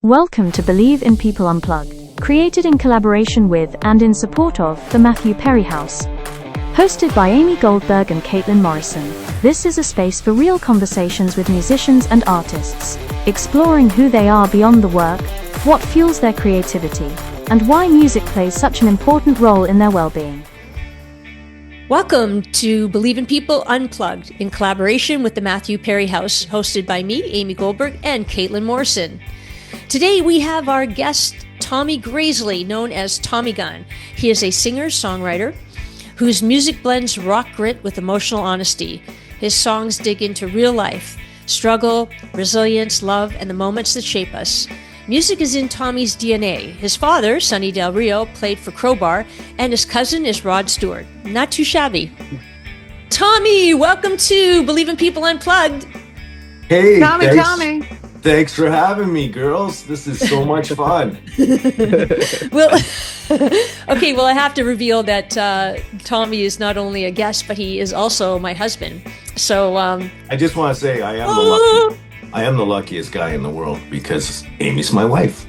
Welcome to Believe in People Unplugged, created in collaboration with and in support of the Matthew Perry House. Hosted by Amy Goldberg and Caitlin Morrison, this is a space for real conversations with musicians and artists, exploring who they are beyond the work, what fuels their creativity, and why music plays such an important role in their well-being. Welcome to Believe in People Unplugged, in collaboration with the Matthew Perry House, hosted by me, Amy Goldberg, and Caitlin Morrison. Today we have our guest, Tommy Grasley, known as TOMMYGUNN. He is a singer-songwriter whose music blends rock grit with emotional honesty. His songs dig into real life, struggle, resilience, love, and the moments that shape us. Music is in Tommy's DNA. His father, Sonny Del Rio, played for Crowbar, and his cousin is Rod Stewart. Not too shabby. Tommy, welcome to Believe in People Unplugged. Hey, Tommy. Thanks for having me, girls. This is so much fun. Well, okay, well, I have to reveal that Tommy is not only a guest, but he is also my husband. So I just want to say I am the luckiest guy in the world because Amy's my wife.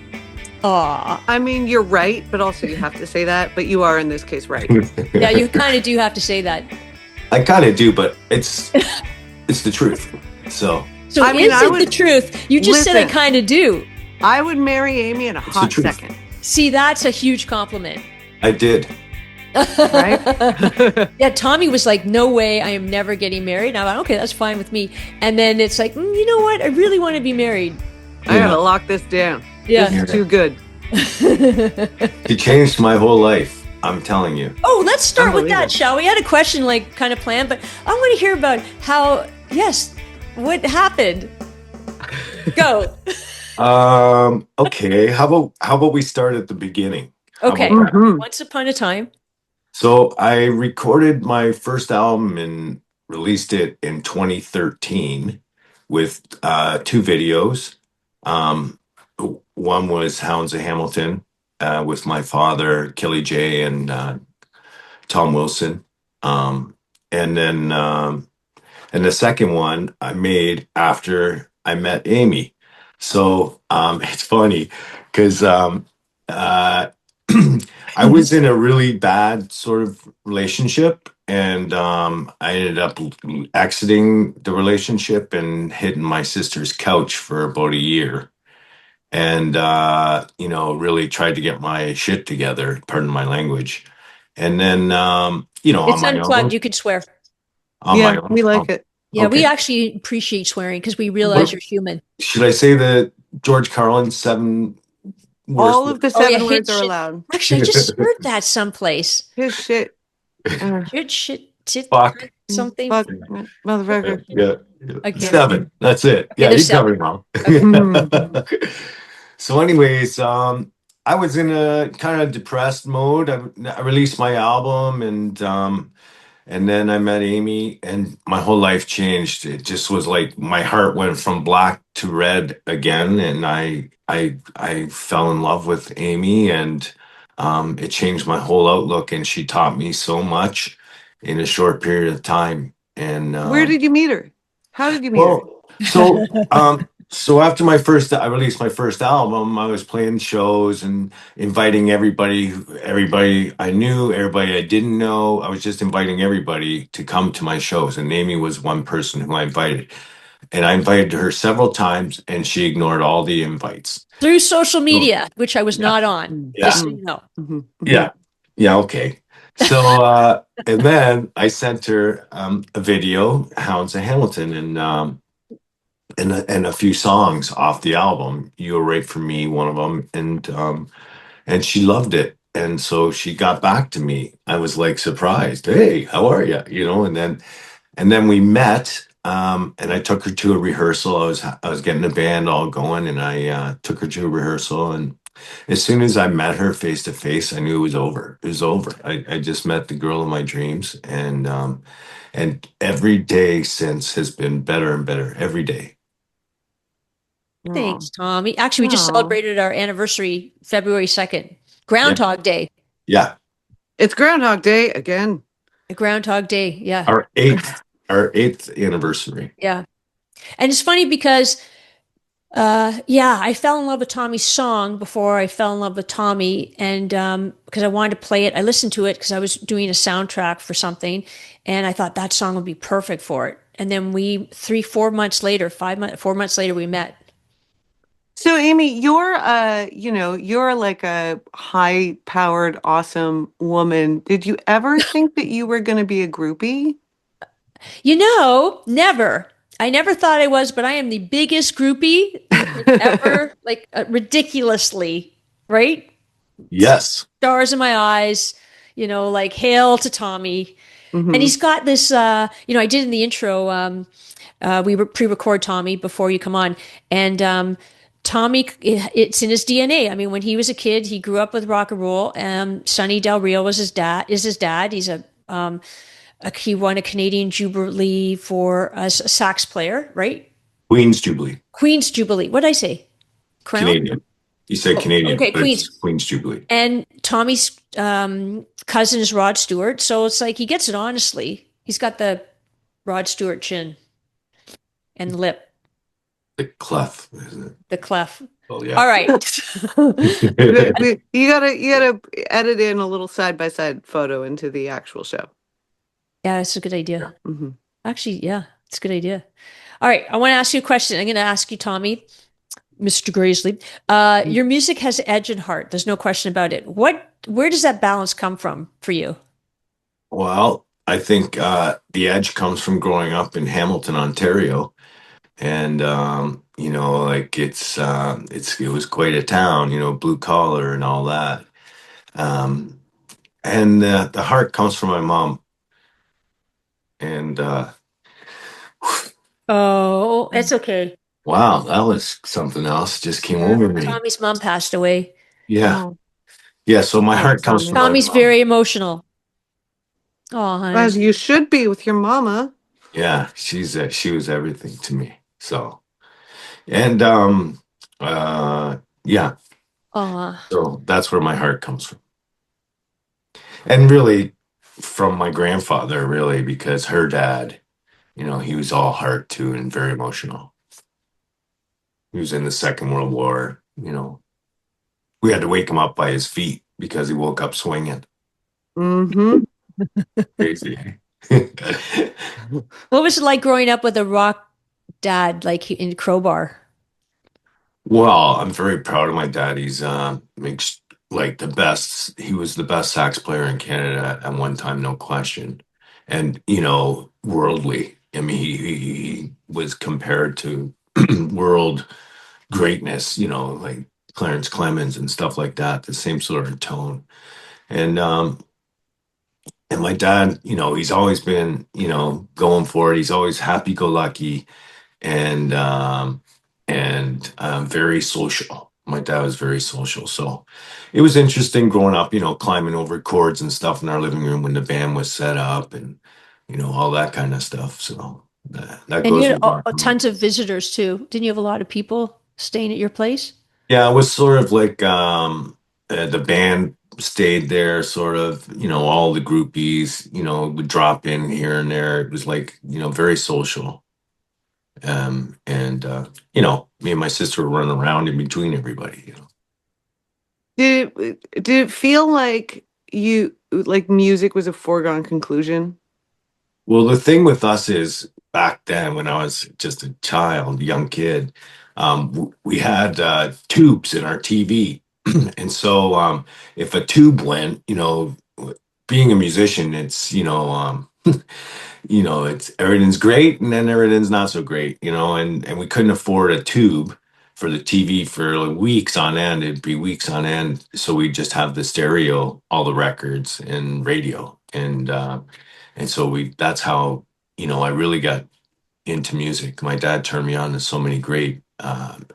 Aw. I mean, you're right, but also you have to say that. But you are in this case right. Yeah, you kind of do have to say that. I kind of do, but it's the truth. So I mean, is it the truth? You just said I kind of do. I would marry Amy in a hot second. See, that's a huge compliment. I did. Right? Yeah, Tommy was like, no way, I am never getting married. And I'm like, okay, that's fine with me. And then it's like, you know what? I really want to be married. I gotta lock this down. Yeah. This is too good. He changed my whole life. I'm telling you. Oh, let's start with that, shall we? I had a question like kind of planned, but I want to hear about how, what happened? Go. Okay. How about we start at the beginning? Okay. Once upon a time. So I recorded my first album and released it in 2013 with two videos. One was Hounds of Hamilton with my father, Kelly J, and Tom Wilson. And the second one I made after I met Amy. So it's funny because I was in a really bad sort of relationship, and I ended up exiting the relationship and hitting my sister's couch for about a year. And, really tried to get my shit together, pardon my language. And then, it's unplugged. You could swear. Yeah, we like it. Yeah, Okay. we actually appreciate swearing because we realize you're human. Should I say the George Carlin 7 words? All of the seven words are allowed. Actually, I just heard that someplace. His shit. Good shit, tit, Fuck. something. Fuck, motherfucker. Yeah. Okay. 7. That's it. Yeah, there's you got me wrong. So anyways, I was in a kind of depressed mode. I released my album, and then I met Amy, and my whole life changed. It just was like my heart went from black to red again, and I fell in love with Amy, and it changed my whole outlook, and she taught me so much in a short period of time. And Where did you meet her? How did you meet her? So after I released my first album, I was playing shows and inviting everybody I knew, everybody I didn't know. I was just inviting everybody to come to my shows. And Amy was one person who I invited. And I invited her several times, and she ignored all the invites. Through social media, which I was not on. Yeah. Just so you know. Yeah, okay. So, and then I sent her a video, Hounds of Hamilton, and a few songs off the album. You Were Right for Me, one of them, and she loved it, and so she got back to me. I was like surprised. Hey, how are you? And then we met, and I took her to a rehearsal. I was getting the band all going, and I took her to a rehearsal, and as soon as I met her face to face, I knew it was over. It was over. I just met the girl of my dreams, and every day since has been better and better every day. Thanks, Tommy. Actually, we just celebrated our anniversary February 2nd. Groundhog Day. Yeah. It's Groundhog Day again. Groundhog Day, yeah. Our eighth anniversary. Yeah. And it's funny because Yeah, I fell in love with Tommy's song before I fell in love with Tommy, and because I wanted to play it, I listened to it because I was doing a soundtrack for something, and I thought that song would be perfect for it. And then we 3, 4 months later, 5 months, 4 months later, we met. So, Amy, you're like a high-powered, awesome woman. Did you ever think that you were going to be a groupie? Never. I never thought I was, but I am the biggest groupie you could ever, like, ridiculously, right? Yes. Stars in my eyes, like hail to Tommy. And Hmm. he's got this, I did in the intro, we pre-record Tommy before you come on. And Tommy, it's in his DNA. I mean, when he was a kid, he grew up with rock and roll. Sonny Del Rio is his dad. He won a Canadian Jubilee for as a sax player, right? Queen's Jubilee. Queen's Jubilee. What did I say? Crown? Canadian. You said Oh, Canadian, okay, but it's Queen's. Queen's Jubilee. And Tommy's cousin is Rod Stewart. So it's like he gets it honestly. He's got the Rod Stewart chin and lip, The clef, isn't it? the clef. Oh yeah. All right. You gotta edit in a little side-by-side photo into the actual show. Yeah, it's a good idea. Hmm. Actually, yeah, it's a good idea. All right, I want to ask you a question. I'm going to ask you, Tommy, Mr. Grasley. Your music has edge and heart. There's no question about it. Where does that balance come from for you? Well, I think the edge comes from growing up in Hamilton, Ontario, and like it was quite a town, blue collar and all that. Um, and the heart comes from my mom, and Oh, it's okay. wow, that was something else just came over me. Tommy's mom passed away. Yeah, Oh, yeah. So my sorry, heart comes from Tommy. my Tommy's mom. very emotional. Oh, honey. As you should be with your mama. Yeah, she was everything to me. So and yeah, Oh, so that's where my heart comes from. And really from my grandfather, really, because her dad, he was all heart too and very emotional. He was in the Second World War. We had to wake him up by his feet because he woke up swinging. Hmm. Crazy. what was it like growing up with a rock dad, like in Crowbar? Well, I'm very proud of my dad. He's makes like the best. He was the best sax player in Canada at one time, no question. And worldly. I mean, he was compared to world greatness. Like Clarence Clemens and stuff like that. The same sort of tone. And my dad, he's always been, going for it. He's always happy-go-lucky and very social. My dad was very social, so it was interesting growing up. Climbing over cords and stuff in our living room when the band was set up, and all that kind of stuff. So that And you goes had with my tons of visitors too. Didn't you have a lot of people staying at your place? yeah. It was sort of like the band stayed there, sort of. All the groupies, would drop in here and there. It was like very social. And me and my sister were running around in between everybody. Did it feel like music was a foregone conclusion? Well, the thing with us is back then when I was just a child, young kid, we had tubes in our TV. And so if a tube went, being a musician, it's, it's everything's great and then everything's not so great, and we couldn't afford a tube for the TV for like weeks on end. It'd be weeks on end. So we just have the stereo, all the records and radio. And so that's how, I really got into music. My dad turned me on to so many great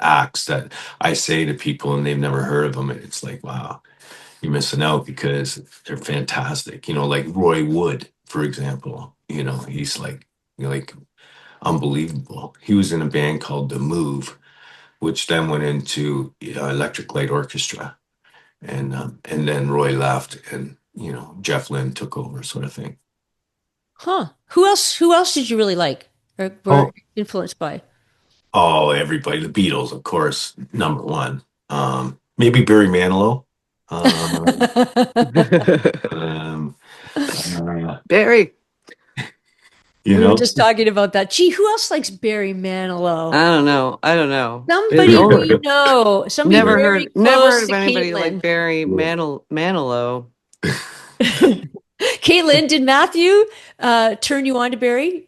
acts that I say to people and they've never heard of them. And it's like, wow, you're missing out because they're fantastic. Like Roy Wood, for example. He's like unbelievable. He was in a band called The Move, which then went into Electric Light Orchestra, and then Roy left, and Jeff Lynne took over, sort of thing. Huh. Who else did you really like or were Oh, influenced by? Oh, everybody, the Beatles, of course, number one. Maybe Barry Manilow. Um, um, uh, Barry. you We were know, just talking about that. Gee, who else likes Barry Manilow? I don't know. I don't know. Somebody Only we know. Somebody never very heard never heard close of to anybody like Caitlin. Barry Manilow. Caitlin, did Matthew turn you on to Barry?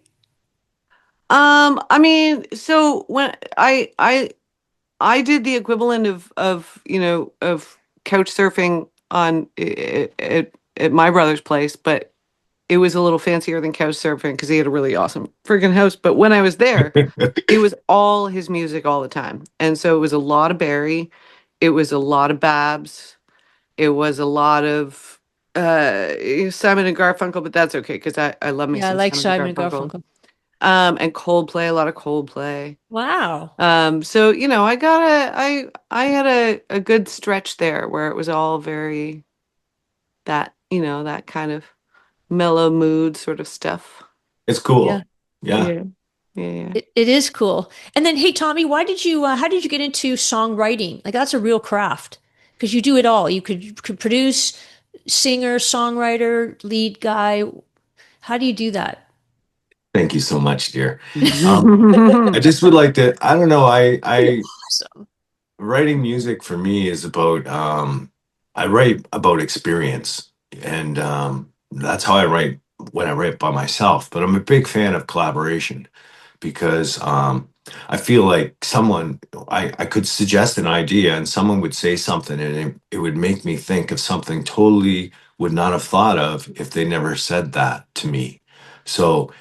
I mean, so when I did the equivalent of of couch surfing on at my brother's place, but it was a little fancier than couch surfing because he had a really awesome freaking house. But when I was there, it was all his music all the time, and so it was a lot of Barry, it was a lot of Babs, it was a lot of Simon and Garfunkel, but that's okay because I love me Yeah, I some like Simon and Simon and Garfunkel. Garfunkel. And Coldplay, a lot of Coldplay. Wow. So I had a good stretch there where it was all very that, that kind of mellow mood sort of stuff. it's Yeah. cool. Yeah. Yeah. Yeah. Yeah. It is cool. And then, hey, Tommy, how did you get into songwriting? Like, that's a real craft because you do it all. You could produce, singer, songwriter, lead guy. How do you do that? Thank you so much, dear. I just would like to, I don't know, Awesome. writing music for me is about, I write about experience. And that's how I write when I write by myself. But I'm a big fan of collaboration because I feel like I could suggest an idea and someone would say something and it would make me think of something totally would not have thought of if they never said that to me. So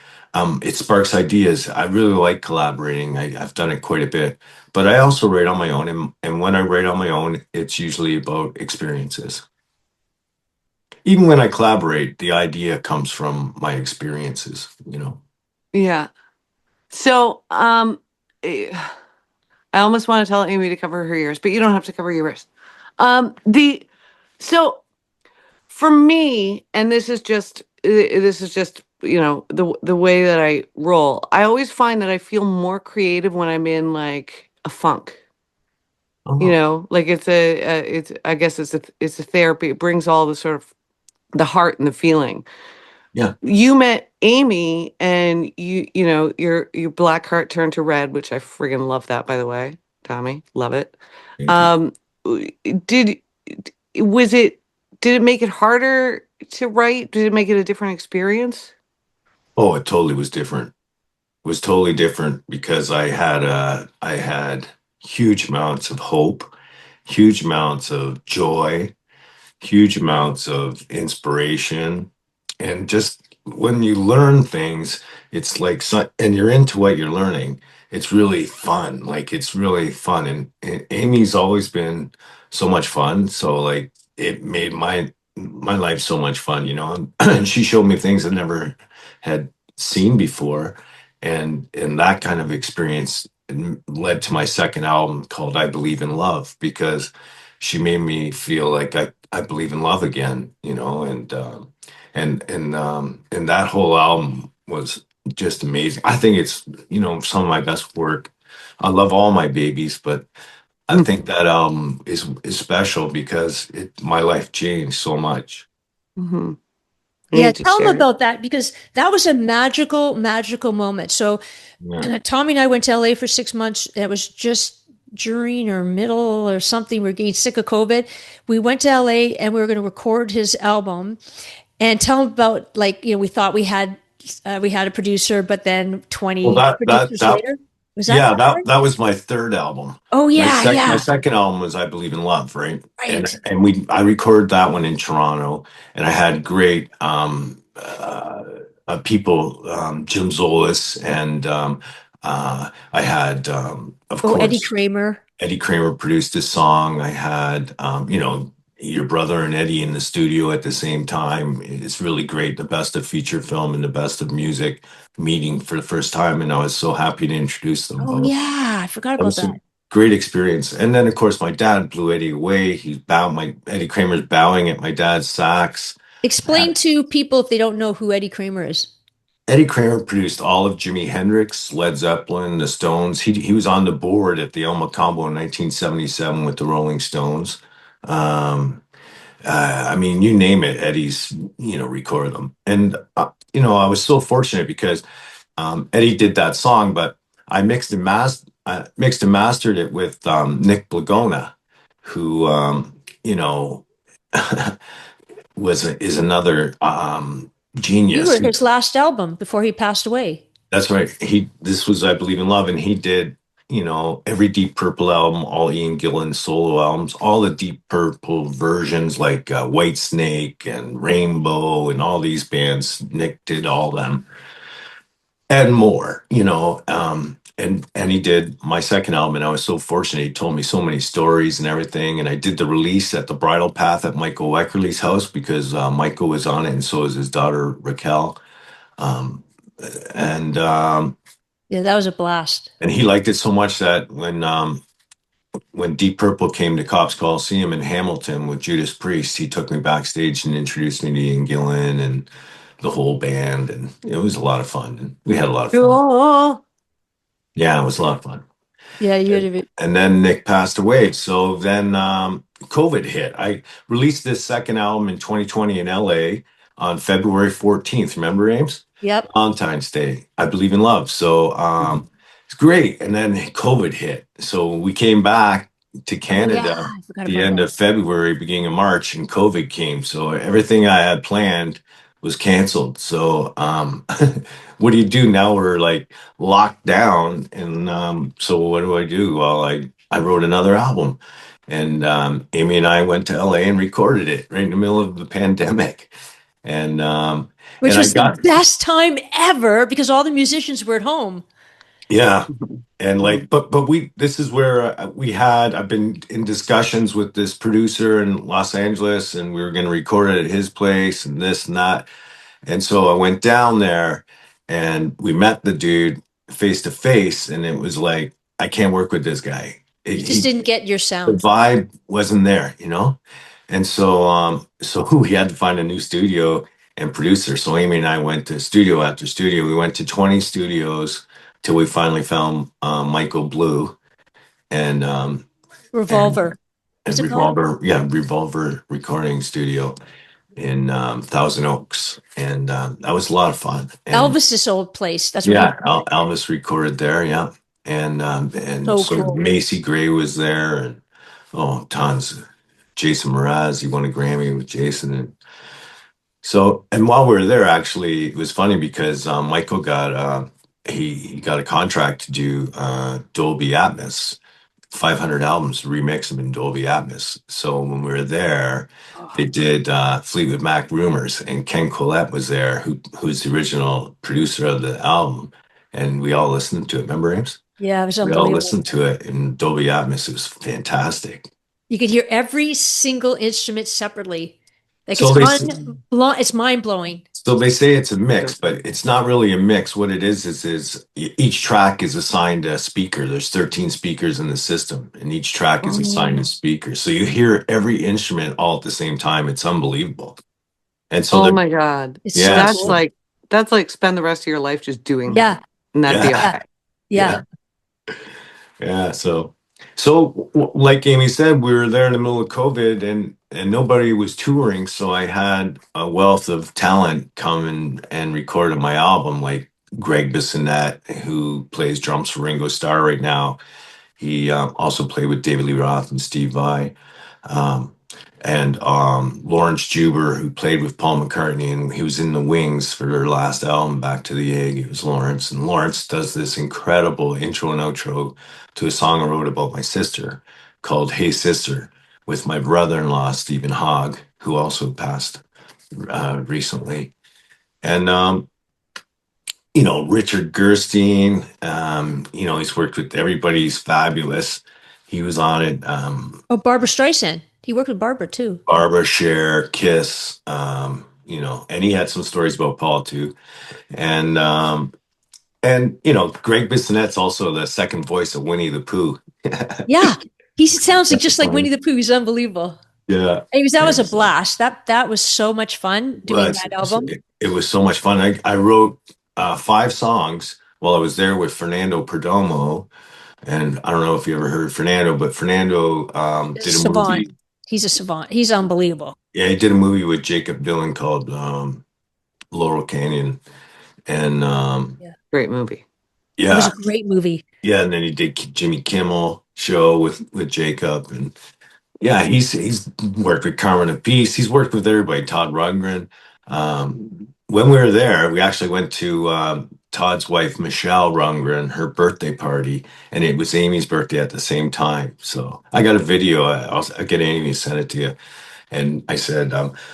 it sparks ideas. I really like collaborating. I've done it quite a bit, but I also write on my own. And when I write on my own, it's usually about experiences. Even when I collaborate, the idea comes from my experiences. Yeah. So, I almost want to tell Amy to cover her ears, but you don't have to cover your ears. The so for me, and this is just the way that I roll. I always find that I feel more creative when I'm in like a funk. Oh, Like it's I guess it's a therapy. It brings all the sort of the heart and the feeling. yeah. You met Amy and your black heart turned to red, which I friggin' love that, by the way. Tommy, love it. Thank you. Um did was it did it make it harder to write? Did it make it a different experience? Oh, it totally was different. It was totally different because I had huge amounts of hope, huge amounts of joy, huge amounts of inspiration. And just when you learn things, it's like, and you're into what you're learning, it's really fun. Like, it's really fun. And Amy's always been so much fun. So, like, it made my life so much fun. And she showed me things I never had seen before. And that kind of experience led to my second album called I Believe in Love because she made me feel like I believe in love again. And that whole album was just amazing. I think it's some of my best work. I love all my babies, but I think that album is special because my life changed so much. Mm-hmm. Yeah, You just tell them shared it. about that because that was a magical, magical moment. So, Yeah. Tommy and I went to LA for 6 months. It was just during or middle or something. We were getting sick of COVID. We went to LA and we were going to record his album and tell him about we thought we had a producer, but then Well, 20 that that producers that later. Was that yeah, that right? that was my third album. Oh My yeah, sec my yeah. second album was I Believe in Love, right? And Right. and I recorded that one in Toronto, and I had great people, Jim Zolis, and I had of Oh, Eddie course Kramer. Eddie Kramer produced this song. I had your brother and Eddie in the studio at the same time. It's really great. The best of feature film and the best of music meeting for the first time, and I was so happy to introduce them Oh both. yeah, I forgot That about was a that. great experience. And then, of course, my dad blew Eddie away. My Eddie Kramer's bowing at my dad's sax. Explain to people if they don't know who Eddie Kramer is. Eddie Kramer produced all of Jimi Hendrix, Led Zeppelin, the Stones. He was on the board at the Elma Combo in 1977 with the Rolling Stones. Um, I mean, you name it, Eddie's, recorded them. And, I was so fortunate because Eddie did that song, but I mixed and mastered it with Nick Blagona, who, is another You genius. were his last album before he passed away. That's right. This was I Believe in Love, and he did, every Deep Purple album, all Ian Gillan solo albums, all the Deep Purple versions like White Snake and Rainbow and all these bands. Nick did all them and more, and he did my second album, and I was so fortunate. He told me so many stories and everything, and I did the release at the Bridal Path at Michael Weckerly's house because Michael was on it, and so was his daughter Raquel. Um, and Yeah, that was a blast. and he liked it so much that when Deep Purple came to Cops Coliseum in Hamilton with Judas Priest, he took me backstage and introduced me to Ian Gillan and the whole band, and it was a lot of fun. And we had a lot of fun. Cool. Yeah, it was a lot of fun. Yeah, you had a, And then Nick passed away. So then COVID hit. I released this second album in 2020 in LA on February 14th. Remember, Ames? yep. Valentine's Day. I Believe in Love. So it's great. And then COVID hit. So we came back to Canada Yeah, I forgot at the about end that. of February, beginning of March, and COVID came. So everything I had planned was canceled. So what do you do now? We're like locked down. And so what do I do? Well, I wrote another album. And Amy and I went to LA and recorded it right in the middle of the pandemic. And Which and I was the got best time ever because all the musicians were at home. yeah. And like, but this is where I've been in discussions with this producer in Los Angeles, and we were going to record it at his place and this and that. And so I went down there and we met the dude face to face, and it was like, I can't work with this guy. You just didn't get your The sound. vibe wasn't there, And so we had to find a new studio and producer. So Amy and I went to studio after studio. We went to 20 studios till we finally found Michael Blue and Revolver. and What's it called? Revolver Recording Studio in Thousand Oaks, and that was a lot of fun. And Elvis's old place. That's what yeah, Elvis recorded there, yeah, and So so cool. Macy Gray was there, and tons. Jason Mraz, he won a Grammy with Jason, and while we were there, actually, it was funny because Michael got he got a contract to do Dolby Atmos, 500 albums, remix them in Dolby Atmos. So when we were there, they did Fleetwood Mac Rumors, and Ken Collette was there, who's the original producer of the album, and we all listened to it. Remember, Ames? Yeah, it was We all unbelievable. listened to it in Dolby Atmos. It was fantastic. You could hear every single instrument separately. Like So it's mind blowing. So they say it's a mix, but it's not really a mix. What it is each track is assigned a speaker. There's 13 speakers in the system, and each track is assigned a speaker. So you hear every instrument all at the same time. It's unbelievable. And so Oh my God. It's Yeah. so That's cool. that's like spend the rest of your life just doing Yeah, that. And that'd be Yeah. okay. yeah. Yeah, so like Amy said, we were there in the middle of COVID, and nobody was touring, so I had a wealth of talent come and recorded my album, like Greg Bissonette, who plays drums for Ringo Starr right now. He also played with David Lee Roth and Steve Vai. And Lawrence Juber, who played with Paul McCartney, and he was in the Wings for their last album, Back to the Egg. It was Lawrence, and Lawrence does this incredible intro and outro to a song I wrote about my sister called "Hey Sister" with my brother-in-law Stephen Hogg, who also passed recently, and Richard Gerstein. He's worked with everybody. He's fabulous. He was on it. Oh, Barbara Streisand. He worked with Barbara too. Barbara, Cher, Kiss, and he had some stories about Paul too. And Greg Bissonette's also the second voice of Winnie the Pooh. Yeah, he sounds like just like Winnie the Pooh. He's unbelievable. Yeah. Anyways, that was a blast. That was so much fun doing But that album. it was so much fun. I wrote 5 songs while I was there with Fernando Perdomo. And I don't know if you ever heard Fernando, but Fernando did a Savant. movie. He's a savant. He's unbelievable. Yeah, he did a movie with Jacob Dylan called Laurel Canyon. And Yeah. Great movie. It was yeah, a great movie. yeah, and then he did Jimmy Kimmel show with Jacob, and yeah, he's worked with Carmen Appice. He's worked with everybody. Todd Rundgren. When we were there, we actually went to Todd's wife Michelle Rundgren, her birthday party, and it was Amy's birthday at the same time. So I got a video. I'll get Amy to send it to you. And I said,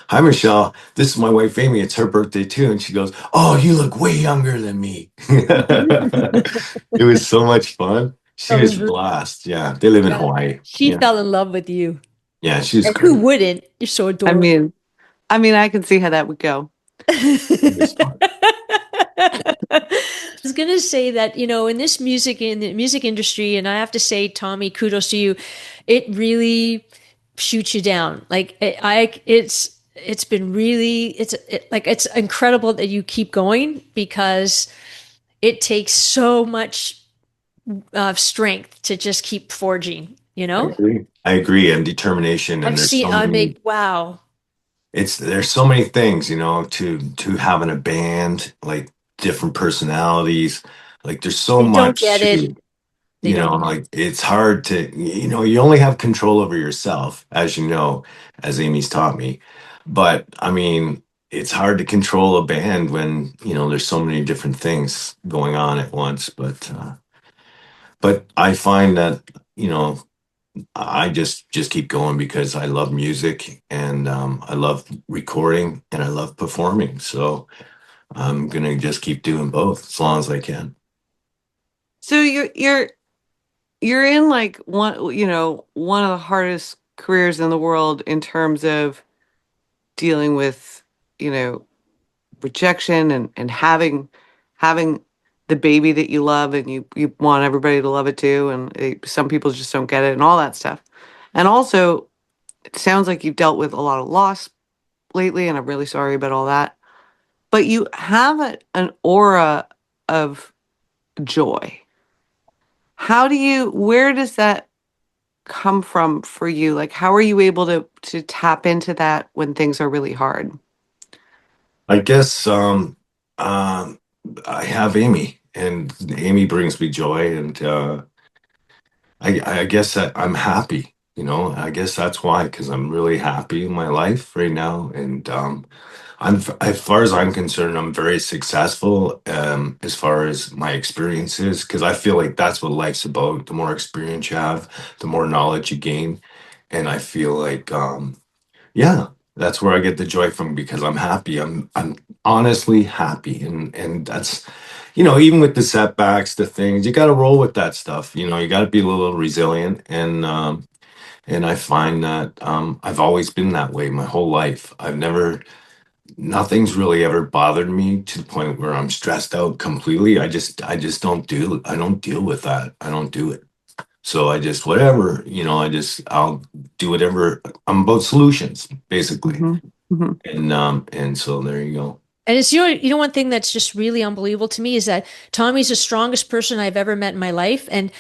"Hi, Michelle. This is my wife, Amy. It's her birthday too." And she goes, "Oh, you look way younger than me." It was so much fun. She That was was a really, blast. Yeah, they live in yeah. Hawaii. She Yeah, fell in love with you. yeah, she's And who great. wouldn't? You're so I adorable. mean, I can see how that would go. She was fun. I was gonna say that, in this music in the music industry, and I have to say, Tommy, kudos to you. It really shoots you down. Like it's been really it's incredible that you keep going because it takes so much strength to just keep forging. I agree. I agree, and determination. And I've there's seen. so I many. make wow. There's so many things, to having a band, like different personalities. Like there's so They don't much get it. to, They don't. like it's hard to, you only have control over yourself, as you know, as Amy's taught me. But I mean, it's hard to control a band when, there's so many different things going on at once. But I find that, I just keep going because I love music, and I love recording, and I love performing. So I'm gonna just keep doing both as long as I can. So you're in like one of the hardest careers in the world in terms of dealing with, you know, rejection and having the baby that you love and you want everybody to love it too, and some people just don't get it and all that stuff. And also, it sounds like you've dealt with a lot of loss lately, and I'm really sorry about all that. But you have an aura of joy. Where does that come from for you? Like, how are you able to tap into that when things are really hard? I guess um, I have Amy, and Amy brings me joy, and I guess that I'm happy. I guess that's why, because I'm really happy in my life right now, and as far as I'm concerned, I'm very successful as far as my experiences, because I feel like that's what life's about. The more experience you have, the more knowledge you gain, and I feel like yeah, that's where I get the joy from because I'm happy. I'm honestly happy, and that's even with the setbacks, the things you got to roll with that stuff. You got to be a little resilient, and I find that I've always been that way my whole life. Nothing's really ever bothered me to the point where I'm stressed out completely. I just don't deal with that. I don't do it. So I just whatever, I'll do whatever. I'm about solutions, basically. Hmm. Hmm. And so there you go. And it's one thing that's just really unbelievable to me is that Tommy's the strongest person I've ever met in my life, and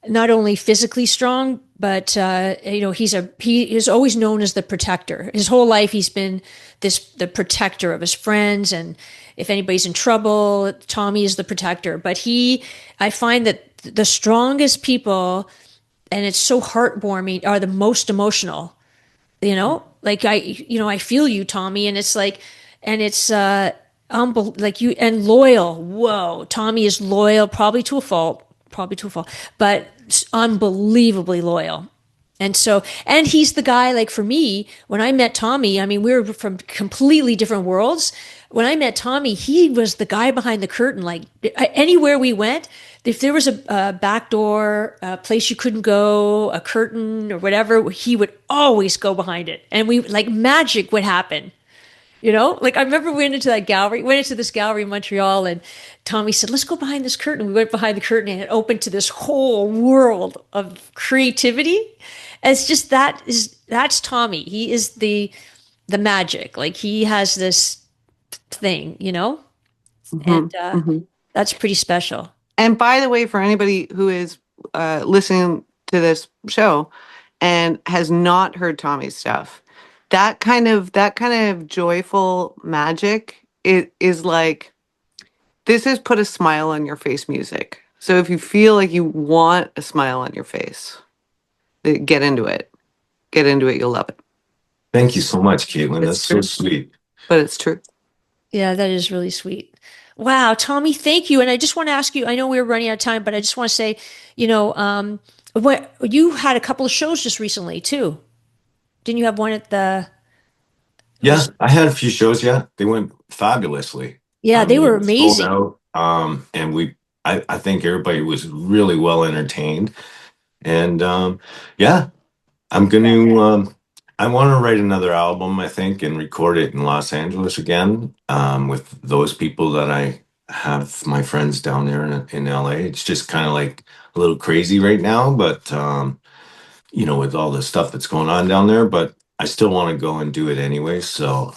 not only physically strong, but he is always known as the protector. His whole life he's been the protector of his friends, and if anybody's in trouble, Tommy is the protector. But I find that the strongest people, and it's so heartwarming, are the most emotional. Like I feel you, Tommy, and it's like, and it's like you and loyal. Whoa, Tommy is loyal, probably to a fault, but unbelievably loyal. And he's the guy, like for me, when I met Tommy, I mean, we were from completely different worlds. When I met Tommy, he was the guy behind the curtain. Like anywhere we went, if there was a back door, a place you couldn't go, a curtain or whatever, he would always go behind it. And like magic would happen. Like I remember we went into this gallery in Montreal, and Tommy said, let's go behind this curtain. We went behind the curtain and it opened to this whole world of creativity. And it's just that's Tommy. He is the magic. Like he has this thing. And Mhm. that's pretty special. And by the way, for anybody who is listening to this show and has not heard Tommy's stuff, that kind of joyful magic, it is like, this is put a smile on your face music. So if you feel like you want a smile on your face, get into it. Get into it. You'll love it. Thank you so much, Caitlin. It's That's so true. sweet. But it's true. Yeah, that is really sweet. Wow, Tommy, thank you. And I just want to ask you, I know we're running out of time, but I just want to say, what you had a couple of shows just recently too. Didn't you have one at the Yeah, I had a few shows. Yeah, they went fabulously. Yeah, they They were were sold amazing. out. And I think everybody was really well entertained. And yeah, I'm going to, I want to write another album, I think, and record it in Los Angeles again with those people that I have, my friends down there in LA. It's just kind of like a little crazy right now, but, with all the stuff that's going on down there, but I still want to go and do it anyway. So,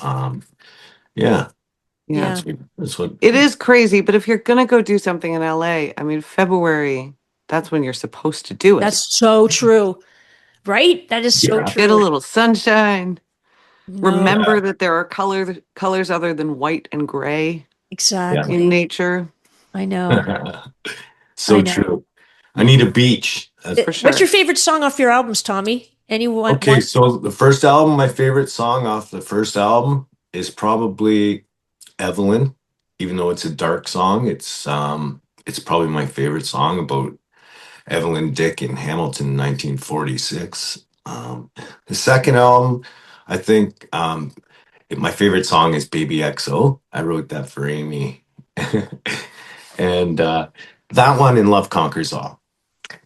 yeah, Yeah. that's what. It is crazy, but if you're going to go do something in LA, I mean, February, that's when you're supposed to do it. That's so true. Right? That is so Yeah. true. Get a little sunshine. No, Remember that there are colors other than white and gray exactly. in nature. I know. So I know. true. I need a beach. That's For What's sure. your favorite song off your albums, Tommy? Anyone? okay. So the first album, my favorite song off the first album is probably Evelyn, even though it's a dark song. It's probably my favorite song about Evelyn Dick in Hamilton, 1946. The second album, I think my favorite song is Baby XO. I wrote that for Amy. And that one, In Love Conquers All.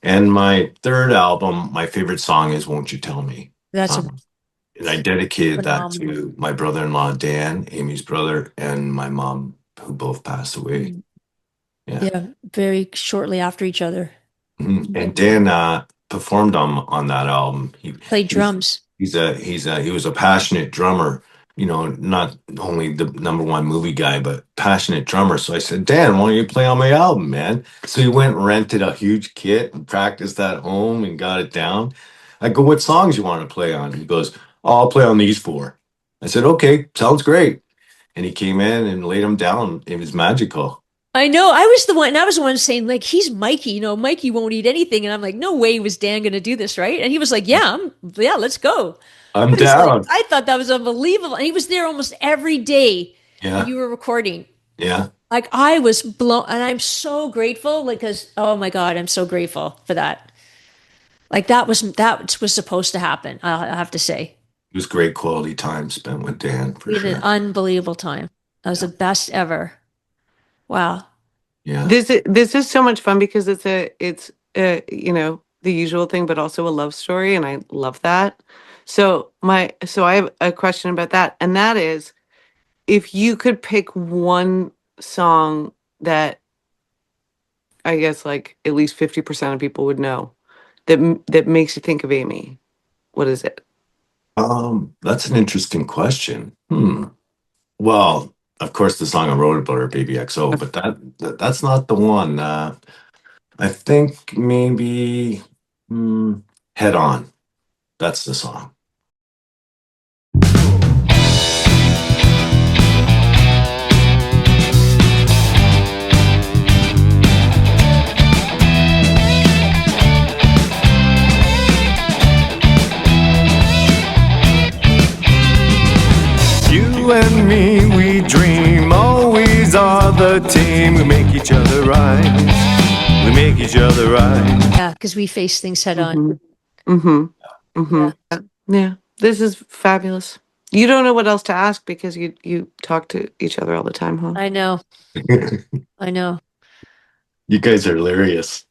And my third album, my favorite song is Won't You Tell Me. That's And I dedicated that phenomenal. to my brother-in-law, Dan, Amy's brother, and my mom, who both passed away. Yeah, very shortly after each other. Mhm. And Dan performed on that album. Played drums. He was a passionate drummer, not only the number one movie guy, but passionate drummer. So I said, Dan, why don't you play on my album, man? So he went and rented a huge kit and practiced at home and got it down. I go, what songs you want to play on? He goes, oh, I'll play on these four. I said, okay, sounds great. And he came in and laid them down. It was magical. I know. I was the one saying, like, he's Mikey, Mikey won't eat anything. And I'm like, no way was Dan going to do this, right? And he was like, yeah, let's go. I'm I was down. like, I thought that was unbelievable. And he was there almost every day Yeah. when you were recording. Yeah. Like, I was blown, and I'm so grateful, like, because, oh my God, I'm so grateful for that. Like, that was supposed to happen, I'll have to say. It was great quality time spent with Dan, for We had sure. an unbelievable time. That was the best ever. Wow. Yeah. This is so much fun because it's the usual thing, but also a love story, and I love that. So I have a question about that, and that is, if you could pick one song that I guess like at least 50% of people would know that makes you think of Amy, what is it? That's an interesting question. Well, of course, the song I wrote about her, Baby XO, but that's not the one. I think maybe Head On. That's the song. You and me, we dream, always are the team. We make each other right. We make each other right. Yeah, because we face things head on. Yeah, this is fabulous. You don't know what else to ask because you talk to each other all the time, huh? I know. I know. You guys are hilarious.